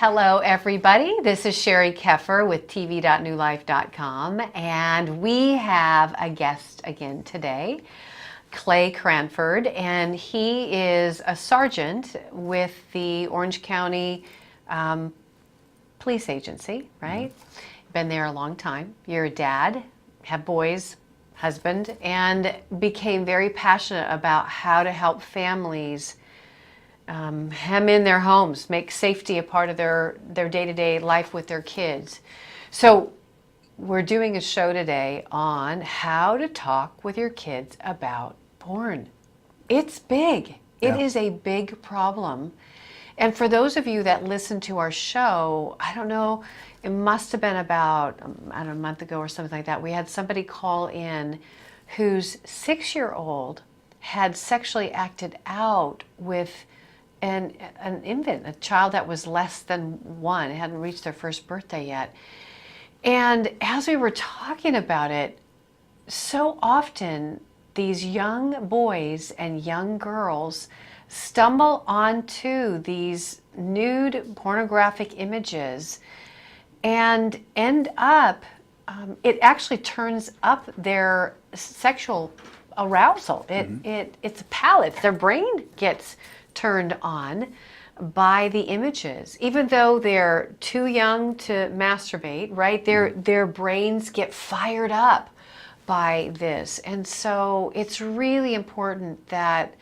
Hello, everybody. This is Sheri Keffer with tv.newlife.com, and we have a guest again today, Cranford, and he is a sergeant with the Orange County Police Agency, right? Mm-hmm. Been there a long time. You're a dad, have boys, husband, and became very passionate about how to help families hem in their homes, make safety a part of their day-to-day life with their kids. So we're doing a show today on how to talk with your kids about porn. It's big. It is a big problem. And for those of you that listen to our show, I don't know, it must have been about, I don't know, a month ago or something like that, we had somebody call in whose 6-year-old had sexually acted out with an infant, a child that was less than one, hadn't reached their first birthday yet. And as we were talking about it, so often these young boys and young girls stumble onto these nude pornographic images and end up, it actually turns up their sexual arousal. It's a palate. Their brain gets turned on by the images. Even though they're too young to masturbate, right? Their brains get fired up by this. And so it's really important that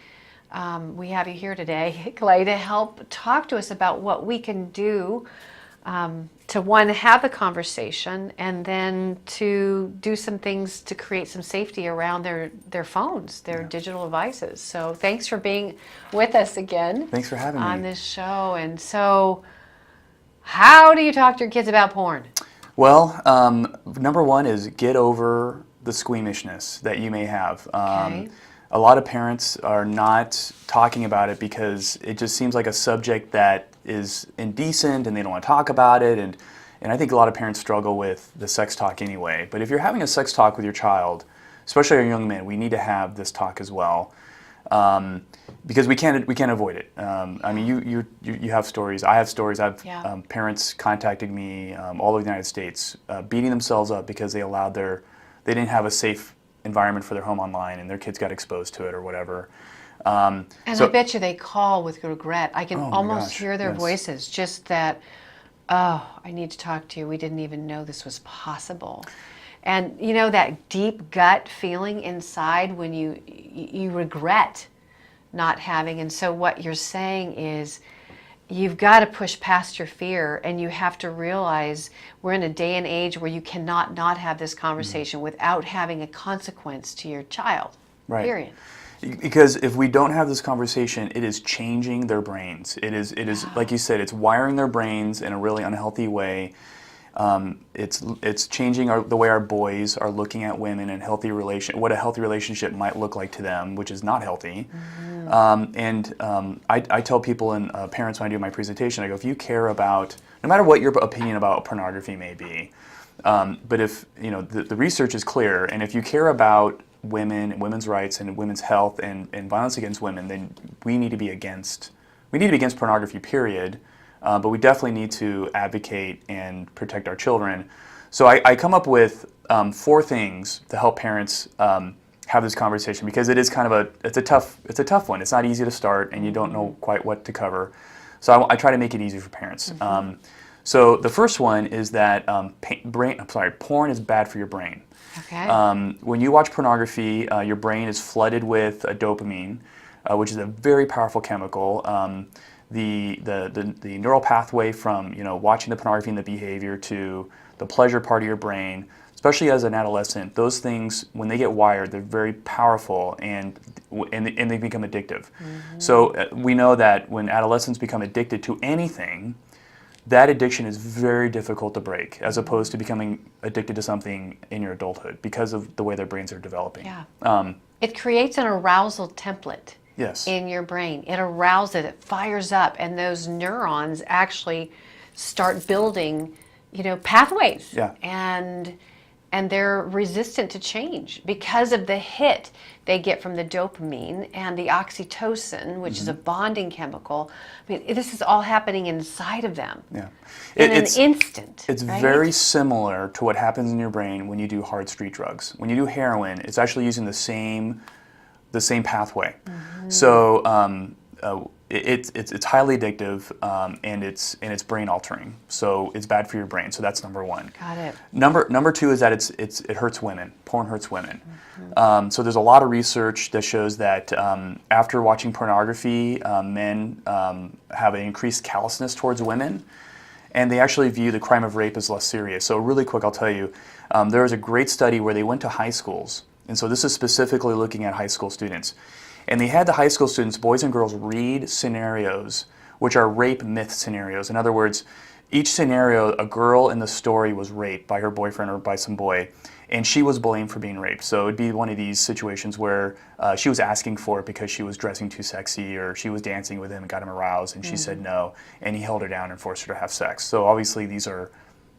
we have you here today, Clay, to help talk to us about what we can do to, one, have the conversation, and then to do some things to create some safety around their phones, their digital devices. So thanks for being with us again. Thanks for having me on this show. And so how do you talk to your kids about porn? Well, number one is get over the squeamishness that you may have. Okay. A lot of parents are not talking about it because it just seems like a subject that is indecent and they don't want to talk about it. And I think a lot of parents struggle with the sex talk anyway. But if you're having a sex talk with your child, especially a young man, we need to have this talk as well. Because we can't avoid it. I mean, you have stories. I have stories. I've parents contacted me all over the United States, beating themselves up because they didn't have a safe environment for their home online, and their kids got exposed to it or whatever. And I bet you they call with regret. I can almost hear their voices. Just that, oh, I need to talk to you. We didn't even know this was possible. And you know that deep gut feeling inside when you regret not having. And so what you're saying is you've got to push past your fear, and you have to realize we're in a day and age where you cannot not have this conversation without having a consequence to your child. Right. Period. Because if we don't have this conversation, it is changing their brains. It is like you said, it's wiring their brains in a really unhealthy way. It's changing the way our boys are looking at women and what a healthy relationship might look like to them, which is not healthy. I tell people and parents when I do my presentation, I go, if you care about, no matter what your opinion about pornography may be, but if the research is clear, and if you care about women and women's rights and women's health and violence against women, then we need to be against pornography, period. But we definitely need to advocate and protect our children. So I come up with 4 things to help parents have this conversation, because it is kind of it's a tough one. It's not easy to start, and you don't know quite what to cover. So I try to make it easy for parents. So the first one is that porn is bad for your brain. Okay. When you watch pornography, your brain is flooded with dopamine, which is a very powerful chemical. The neural pathway from watching the pornography and the behavior to the pleasure part of your brain, especially as an adolescent, those things, when they get wired, they're very powerful and they become addictive. So we know that when adolescents become addicted to anything, that addiction is very difficult to break, as opposed to becoming addicted to something in your adulthood because of the way their brains are developing. Yeah. It creates an arousal template. Yes. In your brain. It arouses it fires up, and those neurons actually start building, pathways. Yeah. And and they're resistant to change because of the hit they get from the dopamine and the oxytocin, which is a bonding chemical. I mean, this is all happening inside of them Yeah. in an instant. It's right? very similar to what happens in your brain when you do hard street drugs. When you do heroin, it's actually using the same pathway. So it's highly addictive, and it's brain altering. So it's bad for your brain. So that's number one. Got it. Number two is that it hurts women. Porn hurts women. So there's a lot of research that shows that after watching pornography, men have an increased callousness towards women, and they actually view the crime of rape as less serious. So really quick, I'll tell you, there was a great study where they went to high schools, and so this is specifically looking at high school students. And they had the high school students, boys and girls, read scenarios which are rape myth scenarios. In other words, each scenario, a girl in the story was raped by her boyfriend or by some boy, and she was blamed for being raped. So it'd be one of these situations where she was asking for it because she was dressing too sexy, or she was dancing with him and got him aroused, and she said no, and he held her down and forced her to have sex. So obviously these are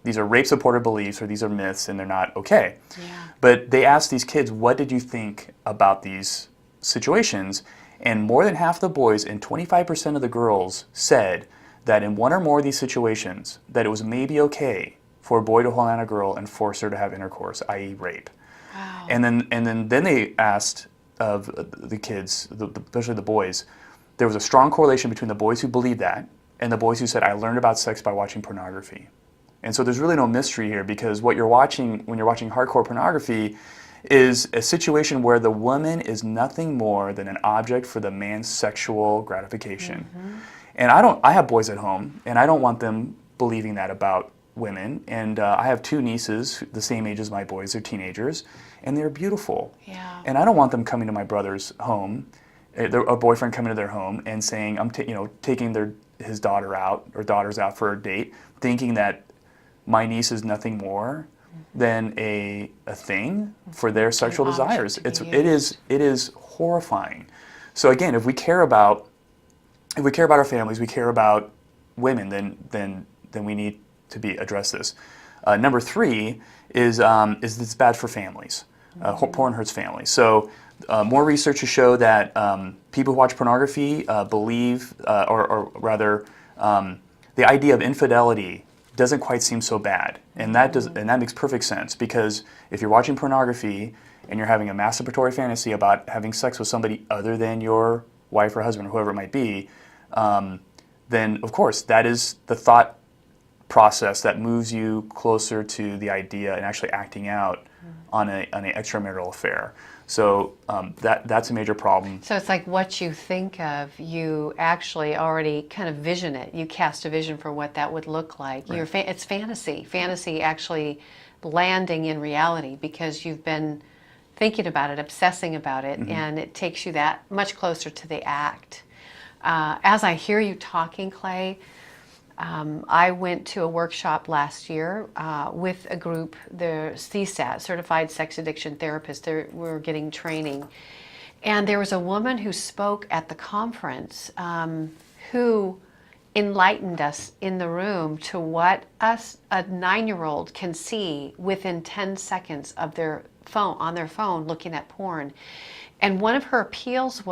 rape-supported beliefs, or these are myths, and they're not okay. Yeah. But they asked these kids, what did you think about these situations? And more than half the boys and 25% of the girls said that in one or more of these situations, that it was maybe okay for a boy to hold on a girl and force her to have intercourse, i.e. rape. Wow. And then they asked of the kids, especially the boys, there was a strong correlation between the boys who believed that and the boys who said, I learned about sex by watching pornography. And so there's really no mystery here, because what you're watching when you're watching hardcore pornography is a situation where the woman is nothing more than an object for the man's sexual gratification. And I have boys at home, and I don't want them believing that about women. And I have two nieces the same age as my boys. They're teenagers, and they're beautiful. Yeah. And I don't want them coming to my brother's home, a boyfriend coming to their home and saying, I'm taking his daughter out or daughters out for a date, thinking that my niece is nothing more than a thing for their sexual desires. It is horrifying. So again, if we care about our families, we care about women, then we need to address this. Number three is it's bad for families. Porn hurts families. So more research to show that people who watch pornography believe, or rather, the idea of infidelity doesn't quite seem so bad, and that makes perfect sense, because if you're watching pornography and you're having a masturbatory fantasy about having sex with somebody other than your wife or husband or whoever it might be, then of course that is the thought process that moves you closer to the idea and actually acting out on an extramarital affair. So that's a major problem. So it's like what you think of, you actually already kind of vision it. You cast a vision for what that would look like. Right. It's fantasy. Fantasy actually landing in reality, because you've been thinking about it, obsessing about it, and it takes you that much closer to the act. As I hear you talking, Clay, I went to a workshop last year with a group, the CSAT, Certified Sex Addiction Therapists. We were getting training. And there was a woman who spoke at the conference who enlightened us in the room to what a 9-year-old can see within 10 seconds of their phone, on their phone, looking at porn. And one of her appeals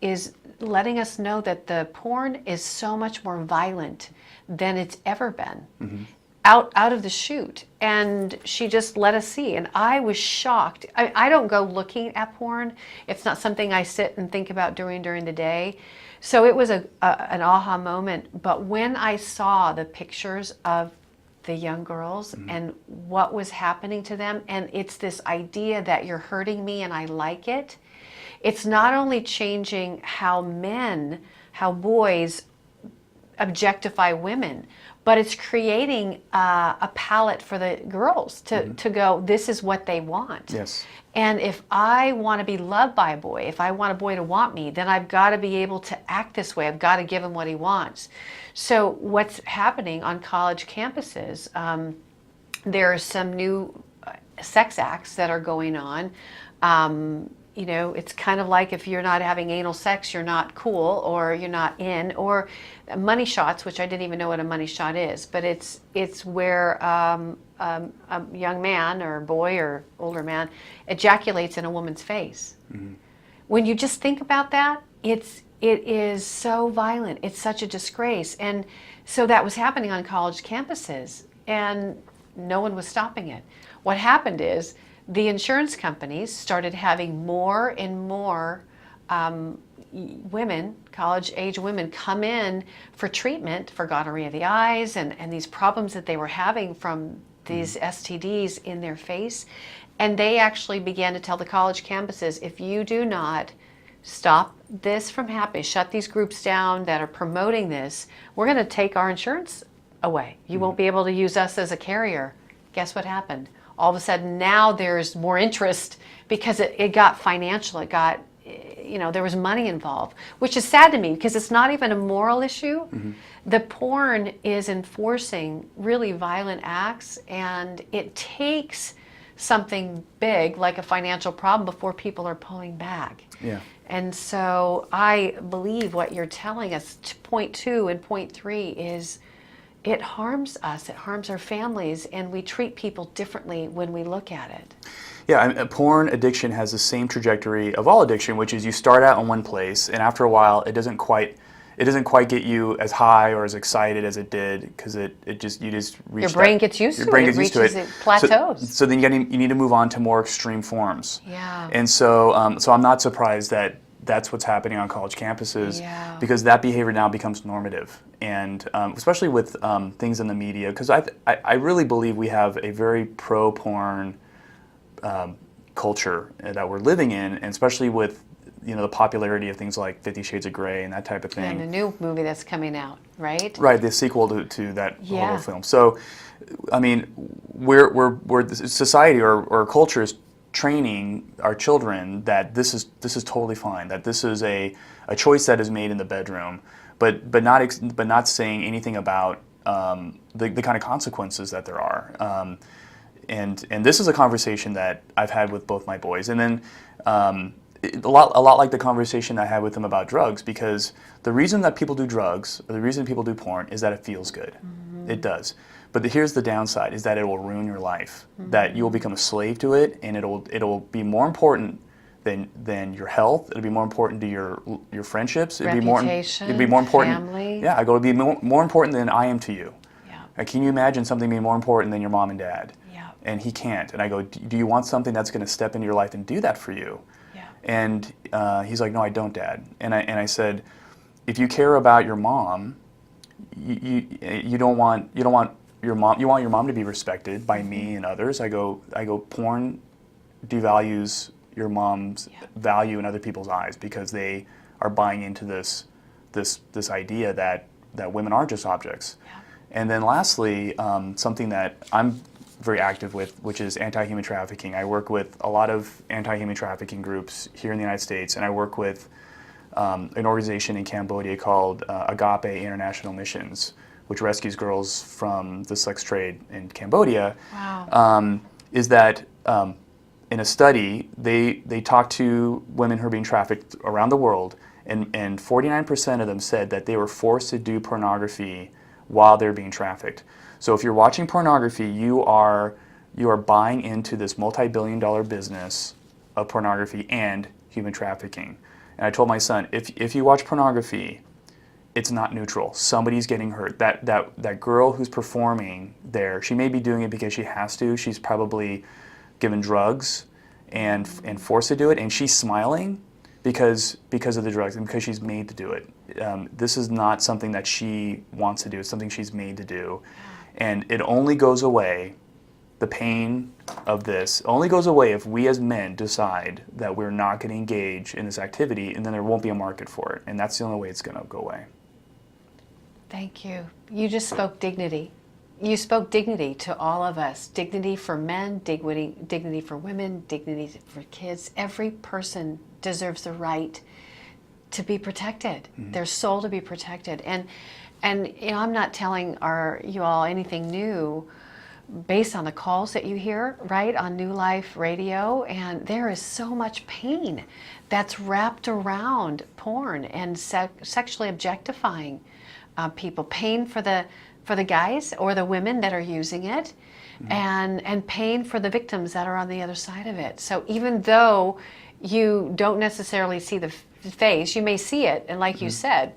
is letting us know that the porn is so much more violent than it's ever been, out of the chute. And she just let us see, and I was shocked. I don't go looking at porn. It's not something I sit and think about during the day. So it was an aha moment. But when I saw the pictures of the young girls and what was happening to them, and it's this idea that you're hurting me and I like it, it's not only changing how boys objectify women, but it's creating a palette for the girls to go, this is what they want. Yes. And if I want to be loved by a boy, if I want a boy to want me, then I've got to be able to act this way. I've got to give him what he wants. So what's happening on college campuses, there are some new sex acts that are going on. you know, it's kind of like if you're not having anal sex, you're not cool, or you're not in, or money shots, which I didn't even know what a money shot is, but it's where a young man or boy or older man ejaculates in a woman's face. Mm-hmm. When you just think about that, it is so violent. It's such a disgrace. And so that was happening on college campuses, and no one was stopping it. What happened is the insurance companies started having more and more women, college-age women, come in for treatment for gonorrhea of the eyes and these problems that they were having from these STDs in their face. And they actually began to tell the college campuses, if you do not stop this from happening, shut these groups down that are promoting this, we're going to take our insurance away. You won't be able to use us as a carrier. Guess what happened? All of a sudden now there's more interest because it got financial. It got, you know, there was money involved, which is sad to me because it's not even a moral issue. Mm-hmm. The porn is enforcing really violent acts, and it takes something big like a financial problem before people are pulling back. Yeah. And so I believe what you're telling us, point 2 and point 3, is it harms us, it harms our families, and we treat people differently when we look at it. Yeah, I mean, porn addiction has the same trajectory of all addiction, which is you start out in one place, and after a while, it doesn't quite get you as high or as excited as it did, because you just reach your brain gets used to it. It reaches it plateaus. So then you need to move on to more extreme forms. Yeah. And so I'm not surprised that that's what's happening on college campuses, because that behavior now becomes normative, and especially with things in the media, because I really believe we have a very pro-porn culture that we're living in, and especially with the popularity of things like 50 Shades of Grey and that type of thing. And the new movie that's coming out, right? Right, the sequel to that horror film. So, I mean, we're society or culture is training our children that this is totally fine, that this is a choice that is made in the bedroom, but not saying anything about the kind of consequences that there are. And this is a conversation that I've had with both my boys, and then a lot like the conversation I had with them about drugs, because the reason that people do drugs, or the reason people do porn, is that it feels good. Mm-hmm. It does. But here's the downside, is that it will ruin your life, mm-hmm. that you will become a slave to it, and it'll be more important than your health. It'll be more important to your friendships. Reputation, it'll be more important. Family. Yeah, it'll be more important than I am to you. Yeah. Like, can you imagine something being more important than your mom and dad? Yeah. And he can't. And I go, do you want something that's going to step into your life and do that for you? Yeah. And he's like, no, I don't, Dad. And I said, if you care about your mom, you don't want your mom. You want your mom to be respected by me and others. I go. Porn devalues your mom's value in other people's eyes, because they are buying into this idea that women are just objects. Yeah. And then lastly, something that I'm very active with, which is anti-human trafficking. I work with a lot of anti-human trafficking groups here in the United States, and I work with an organization in Cambodia called Agape International Missions, which rescues girls from the sex trade in Cambodia. Wow. Is that in a study, they talked to women who are being trafficked around the world, and 49% of them said that they were forced to do pornography while they're being trafficked. So if you're watching pornography, you are buying into this multi-billion-dollar business of pornography and human trafficking. And I told my son, if you watch pornography, it's not neutral. Somebody's getting hurt. That girl who's performing there, she may be doing it because she has to. She's probably given drugs and forced to do it, and she's smiling because of the drugs and because she's made to do it. This is not something that she wants to do. It's something she's made to do. And it only goes away, the pain of this only goes away if we as men decide that we're not going to engage in this activity, and then there won't be a market for it. And that's the only way it's going to go away. Thank you. You just spoke dignity. You spoke dignity to all of us. Dignity for men, dignity for women, dignity for kids. Every person deserves the right to be protected, mm-hmm. their soul to be protected. And I'm not telling you all anything new, based on the calls that you hear, right, on NewLife radio, and there is so much pain that's wrapped around porn and sexually objectifying people. Pain for the guys or the women that are using it, and pain for the victims that are on the other side of it. So even though you don't necessarily see the face, you may see it, and like you said,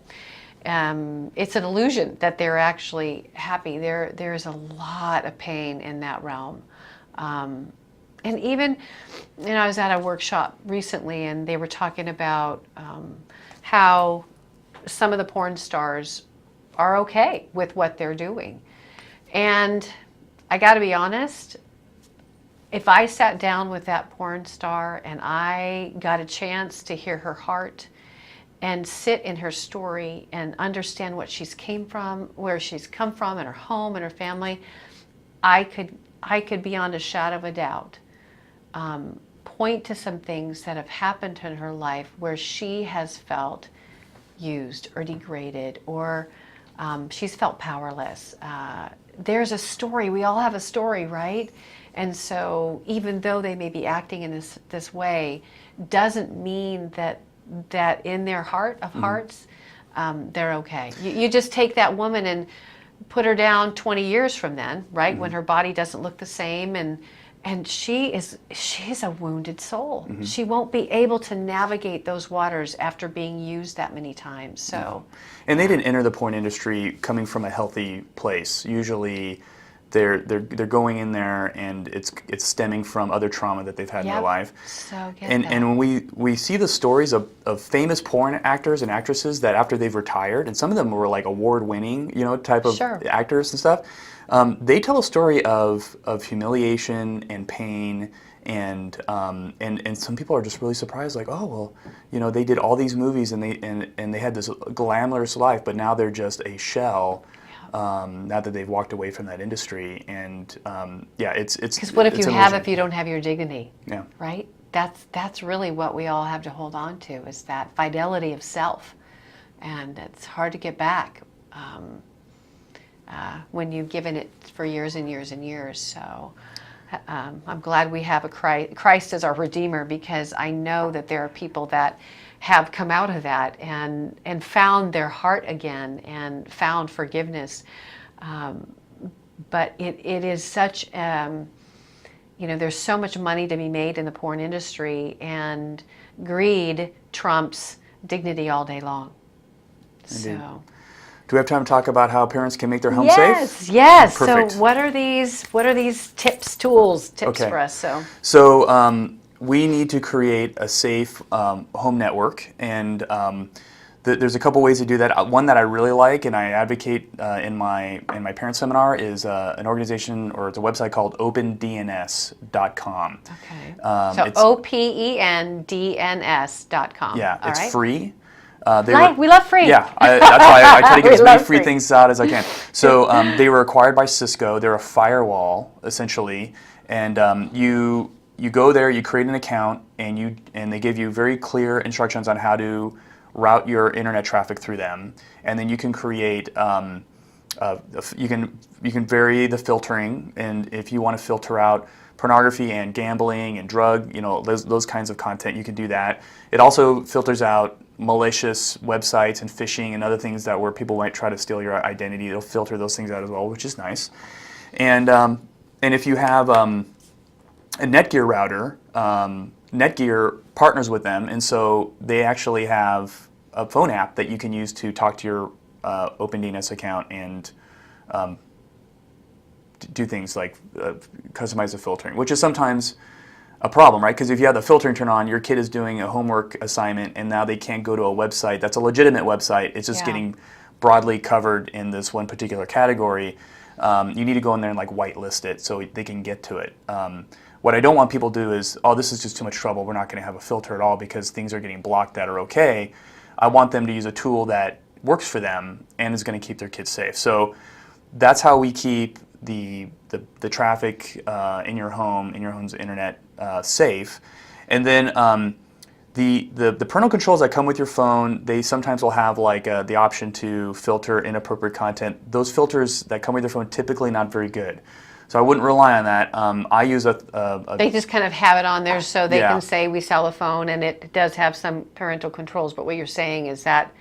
it's an illusion that they're actually happy. There's a lot of pain in that realm. And even, I was at a workshop recently, and they were talking about how some of the porn stars are okay with what they're doing. And I got to be honest, if I sat down with that porn star and I got a chance to hear her heart and sit in her story and understand what she's came from, where she's come from, and her home and her family, I could beyond a shadow of a doubt point to some things that have happened in her life where she has felt used or degraded, or she's felt powerless. There's a story. We all have a story, right? And so even though they may be acting in this way, doesn't mean that in their heart of hearts, they're okay. You just take that woman and put her down 20 years from then, right? When her body doesn't look the same, and she's a wounded soul. She won't be able to navigate those waters after being used that many times. So, and they didn't enter the porn industry coming from a healthy place. Usually, they're going in there, and it's stemming from other trauma that they've had in their life. So and when we see the stories of famous porn actors and actresses that after they've retired, and some of them were like award-winning, type of actors and stuff, they tell a story of humiliation and pain, and some people are just really surprised, like, oh well, they did all these movies and they had this glamorous life, but now they're just a shell. Now that they've walked away from that industry, and it's because what if you don't have your dignity? Yeah. Right. That's really what we all have to hold on to, is that fidelity of self, and it's hard to get back when you've given it for years and years and years. So I'm glad we have a Christ as our Redeemer, because I know that there are people that have come out of that and found their heart again and found forgiveness. But it is such, there's so much money to be made in the porn industry, and greed trumps dignity all day long. Indeed. So. Do we have time to talk about how parents can make their home safe? Yes. Perfect. So what are these tips for us? So we need to create a safe home network, and there's a couple ways to do that. One that I really like and I advocate in my parent seminar is an organization, or it's a website called opendns.com. Okay. So OPENDNS.com. Yeah, all it's right. free. We love free. Yeah, that's why I try to get as many free free things out as I can. So they were acquired by Cisco. They're a firewall, essentially, and you go there, you create an account, and they give you very clear instructions on how to route your internet traffic through them, and then you can create. You can vary the filtering, and if you want to filter out pornography and gambling and drug, those kinds of content, you can do that. It also filters out malicious websites and phishing and other things where people might try to steal your identity. It'll filter those things out as well, which is nice. And if you have a Netgear router, Netgear partners with them, and so they actually have a phone app that you can use to talk to your OpenDNS account and do things like customize the filtering, which is sometimes a problem, right? Because if you have the filtering turned on, your kid is doing a homework assignment, and now they can't go to a website that's a legitimate website. It's just getting broadly covered in this one particular category. You need to go in there and whitelist it so they can get to it. What I don't want people to do is, this is just too much trouble. We're not going to have a filter at all because things are getting blocked that are okay. I want them to use a tool that works for them and is going to keep their kids safe. So that's how we keep the traffic in your home's internet safe. And then the parental controls that come with your phone, they sometimes will have the option to filter inappropriate content. Those filters that come with your phone typically not very good. So I wouldn't rely on that. I use They just kind of have it on there so they Yeah. can say we sell a phone, and it does have some parental controls. But what you're saying is that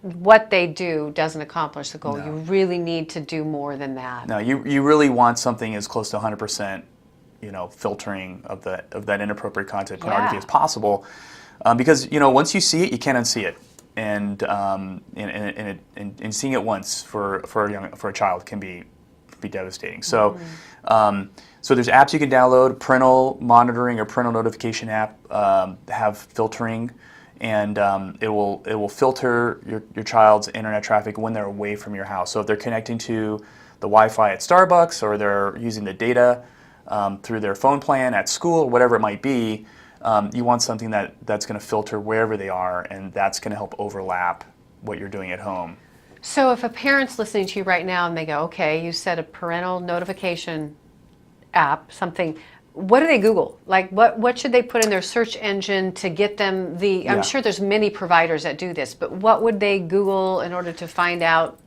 what they do doesn't accomplish the goal. No. You really need to do more than that. No, you really want something as close to 100%, filtering of that inappropriate content, pornography, Yeah. as possible, because once you see it, you can't unsee it, and seeing it once for a child can be devastating. So. So there's apps you can download, parental monitoring or parental notification app have filtering, and it will filter your child's internet traffic when they're away from your house. So if they're connecting to the Wi-Fi at Starbucks, or they're using the data through their phone plan at school, whatever it might be, you want something that's going to filter wherever they are, and that's going to help overlap what you're doing at home. So if a parent's listening to you right now and they go, okay, you said a parental notification app, something, what do they Google? Like what should they put in their search engine to get them Yeah. I'm sure there's many providers that do this, but what would they Google in order to find out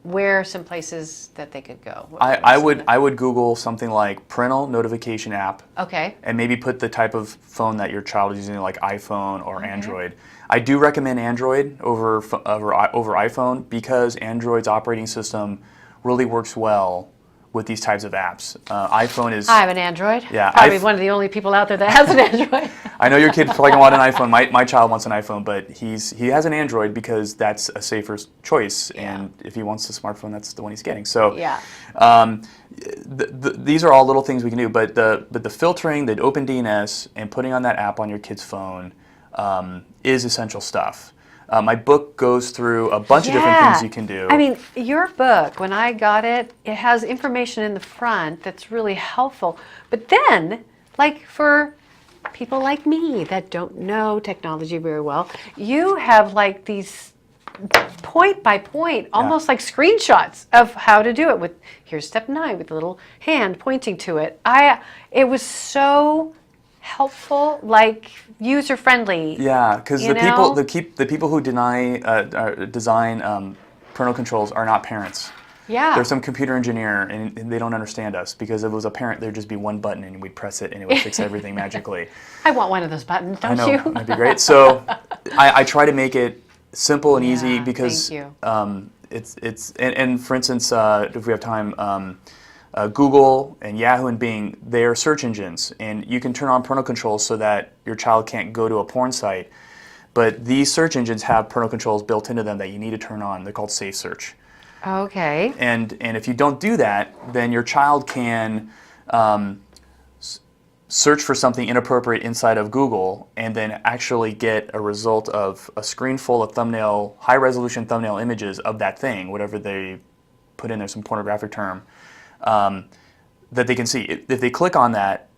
where are some places that they could go? I would Google something like parental notification app. Okay. And maybe put the type of phone that your child is using, like iPhone or Android. I do recommend Android over iPhone, because Android's operating system really works well with these types of apps. iPhone is... I have an Android. Yeah, Probably one of the only people out there that has an Android. I know your kid probably gonna want an iPhone. My child wants an iPhone, but he has an Android because that's a safer choice. Yeah. And if he wants a smartphone, that's the one he's getting. So Yeah. these are all little things we can do. But the filtering, the OpenDNS, and putting on that app on your kid's phone is essential stuff. My book goes through a bunch of different things you can do. I mean, your book, when I got it, it has information in the front that's really helpful. But then, like for people like me that don't know technology very well, you have like these point by point, almost like screenshots of how to do it. With here's step 9 with the little hand pointing to it. It was so helpful, like user friendly. Yeah, because the people who design parental controls are not parents. Yeah. There's some computer engineer, and they don't understand us, because if it was a parent, there'd just be one button and we'd press it and it would fix everything magically. I want one of those buttons, don't I know, you? that'd be great. So I try to make it simple and easy, Yeah, because thank you. and for instance, if we have time, Google and Yahoo and Bing, they're search engines, and you can turn on parental controls so that your child can't go to a porn site. But these search engines have parental controls built into them that you need to turn on. They're called Safe Search. Okay. And if you don't do that, then your child can search for something inappropriate inside of Google, and then actually get a result of a screen full of high-resolution thumbnail images of that thing, whatever they put in there, some pornographic term, that they can see. If they click on that,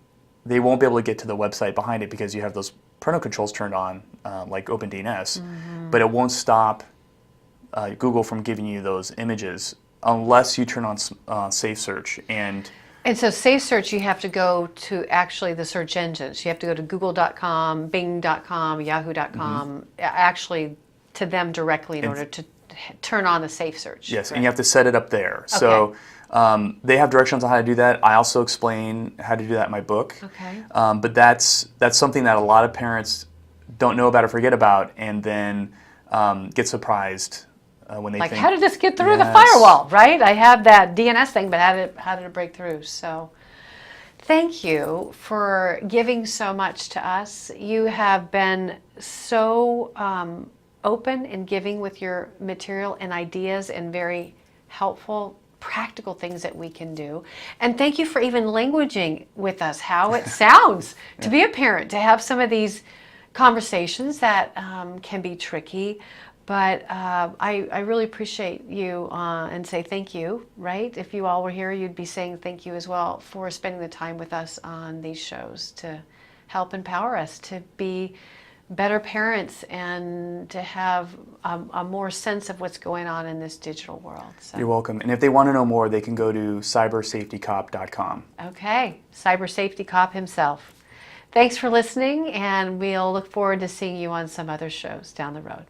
they won't be able to get to the website behind it, because you have those parental controls turned on, like OpenDNS, but it won't stop Google from giving you those images unless you turn on Safe Search. And so Safe Search, you have to go to actually the search engines. You have to go to google.com, bing.com, yahoo.com, actually to them directly in order to turn on the Safe Search. Yes, right? and you have to set it up there. So they have directions on how to do that. I also explain how to do that in my book. Okay. But that's something that a lot of parents don't know about or forget about, and then get surprised when they Like, think, how did this get through the Yes. firewall, right? I have that DNS thing, but how did it break through? So thank you for giving so much to us. You have been so open in giving with your material and ideas, and very helpful, practical things that we can do. And thank you for even languaging with us how it sounds to be a parent, to have some of these conversations that can be tricky. But I really appreciate you and say thank you, right? If you all were here, you'd be saying thank you as well for spending the time with us on these shows to help empower us to be better parents and to have a more sense of what's going on in this digital world. So. You're welcome. And if they want to know more, they can go to cybersafetycop.com. Okay, Cyber Safety Cop himself. Thanks for listening, and we'll look forward to seeing you on some other shows down the road.